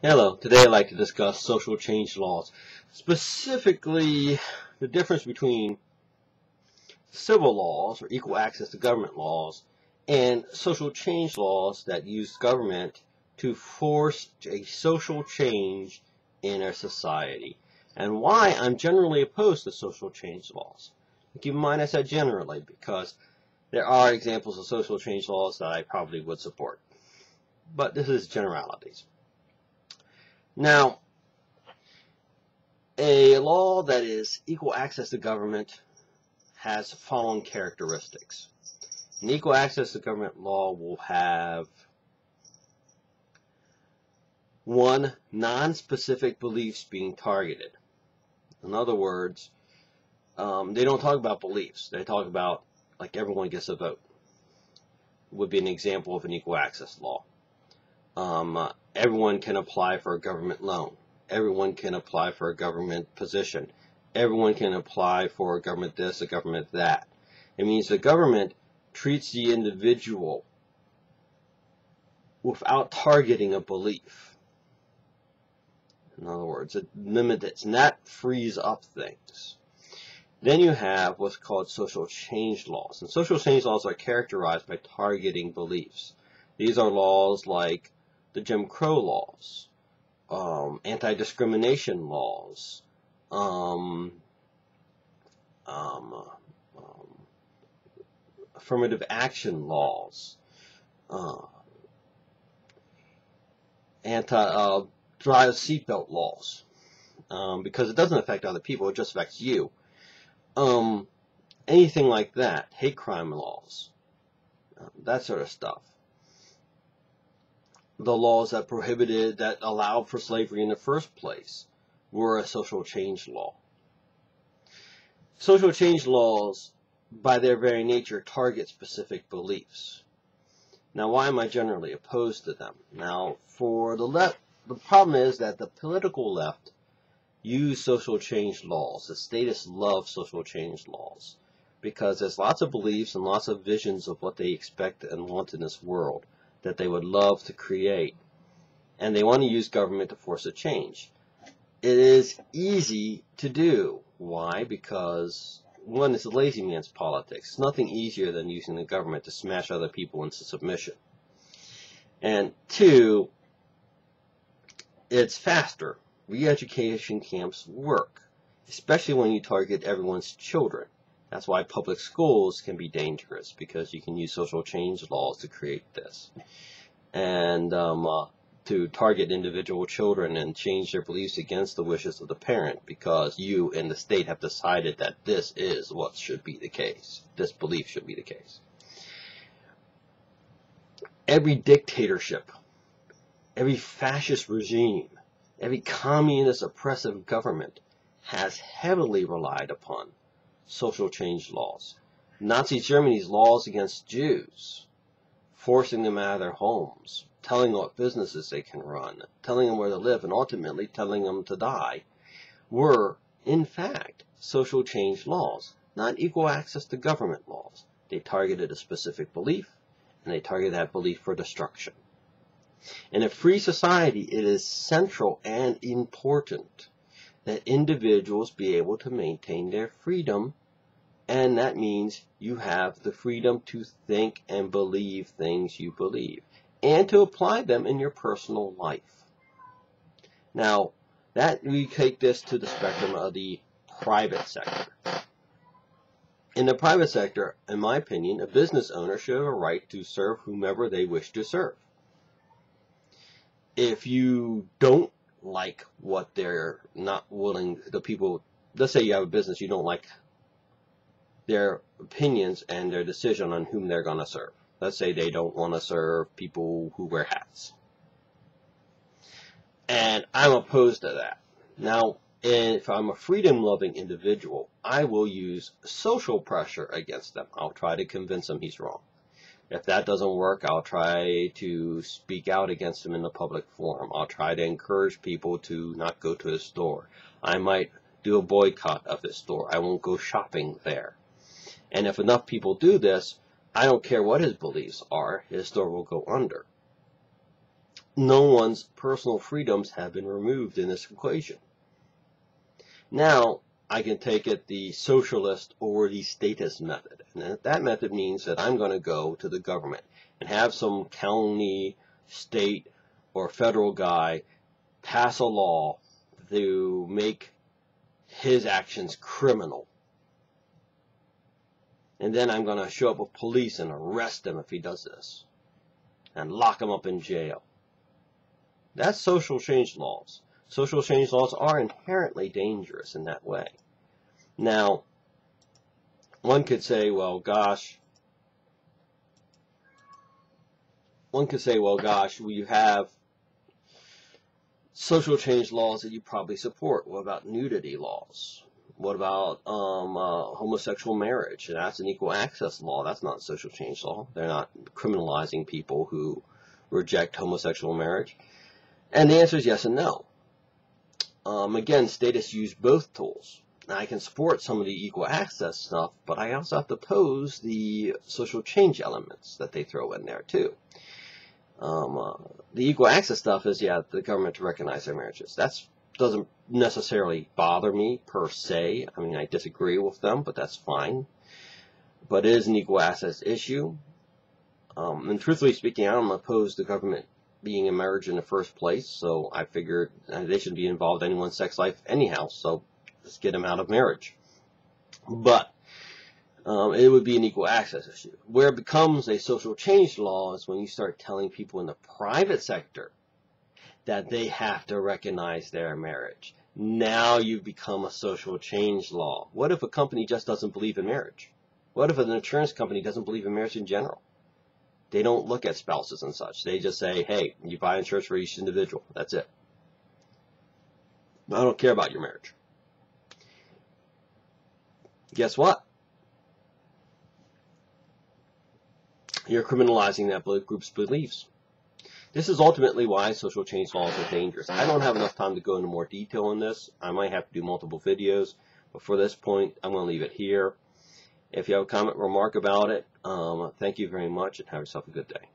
Hello, today I'd like to discuss social change laws, specifically the difference between civil laws or equal access to government laws and social change laws that use government to force a social change in our society, and why I'm generally opposed to social change laws. Keep in mind I said generally because there are examples of social change laws that I probably would support, but this is generalities. Now, a law that is equal access to government has following characteristics. An equal access to government law will have one, non-specific beliefs being targeted. In other words, they don't talk about beliefs. They talk about, like, everyone gets a vote. Would be an example of an equal access law. Everyone can apply for a government loan. Everyone can apply for a government position. Everyone can apply for a government this, a government that. It means the government treats the individual without targeting a belief. In other words, it limits it, and that frees up things. Then you have what's called social change laws. And social change laws are characterized by targeting beliefs. These are laws like the Jim Crow laws, anti-discrimination laws, affirmative action laws, drive seatbelt laws, because it doesn't affect other people, it just affects you. Anything like that, hate crime laws, that sort of stuff. The laws that allowed for slavery in the first place were a social change law. Social change laws, by their very nature, target specific beliefs. Now, why am I generally opposed to them? Now, for the left, the problem is that the political left use social change laws. The statists love social change laws because there's lots of beliefs and lots of visions of what they expect and want in this world that they would love to create, and they want to use government to force a change. It is easy to do. Why? Because, one, it's a lazy man's politics. It's nothing easier than using the government to smash other people into submission. And two, it's faster. Re-education camps work, especially when you target everyone's children. That's why public schools can be dangerous, because you can use social change laws to create this. And to target individual children and change their beliefs against the wishes of the parent, because you and the state have decided that this is what should be the case. This belief should be the case. Every dictatorship, every fascist regime, every communist oppressive government has heavily relied upon social change laws. Nazi Germany's laws against Jews, forcing them out of their homes, telling them what businesses they can run, telling them where to live, and ultimately telling them to die, were, in fact, social change laws, not equal access to government laws. They targeted a specific belief, and they targeted that belief for destruction. In a free society, it is central and important that individuals be able to maintain their freedom, and that means you have the freedom to think and believe things you believe, and to apply them in your personal life. Now, that we take this to the spectrum of the private sector. In the private sector, in my opinion, a business owner should have a right to serve whomever they wish to serve. If you don't like what they're not willing, the people, let's say you have a business, you don't like their opinions and their decision on whom they're going to serve. Let's say they don't want to serve people who wear hats. And I'm opposed to that. Now, if I'm a freedom-loving individual, I will use social pressure against them. I'll try to convince him he's wrong. If that doesn't work, I'll try to speak out against him in the public forum. I'll try to encourage people to not go to his store. I might do a boycott of his store. I won't go shopping there. And if enough people do this, I don't care what his beliefs are, his store will go under. no one's personal freedoms have been removed in this equation. Now, I can take it the socialist or the statist method. And that method means that I'm going to go to the government and have some county, state, or federal guy pass a law to make his actions criminal. And then I'm going to show up with police and arrest him if he does this, and lock him up in jail. That's social change laws. Social change laws are inherently dangerous in that way. Now, one could say, well, gosh, we have social change laws that you probably support. What about nudity laws? What about homosexual marriage? And that's an equal access law. That's not a social change law. They're not criminalizing people who reject homosexual marriage. And the answer is yes and no. Again, statists use both tools. Now, I can support some of the equal access stuff, but I also have to oppose the social change elements that they throw in there too. The equal access stuff is, yeah, the government to recognize their marriages. That doesn't necessarily bother me per se. I mean, I disagree with them, but that's fine. But it is an equal access issue. And truthfully speaking, I don't oppose the government being in marriage in the first place, so I figured they shouldn't be involved in anyone's sex life anyhow, so let's get them out of marriage. But it would be an equal access issue. Where it becomes a social change law is when you start telling people in the private sector that they have to recognize their marriage. Now you've become a social change law. What if a company just doesn't believe in marriage? What if an insurance company doesn't believe in marriage in general? They don't look at spouses and such. They just say, hey, you buy insurance for each individual. That's it. I don't care about your marriage. Guess what? You're criminalizing that group's beliefs. This is ultimately why social change laws are dangerous. I don't have enough time to go into more detail on this. I might have to do multiple videos, but for this point, I'm going to leave it here. If you have a comment, remark about it, thank you very much, and have yourself a good day.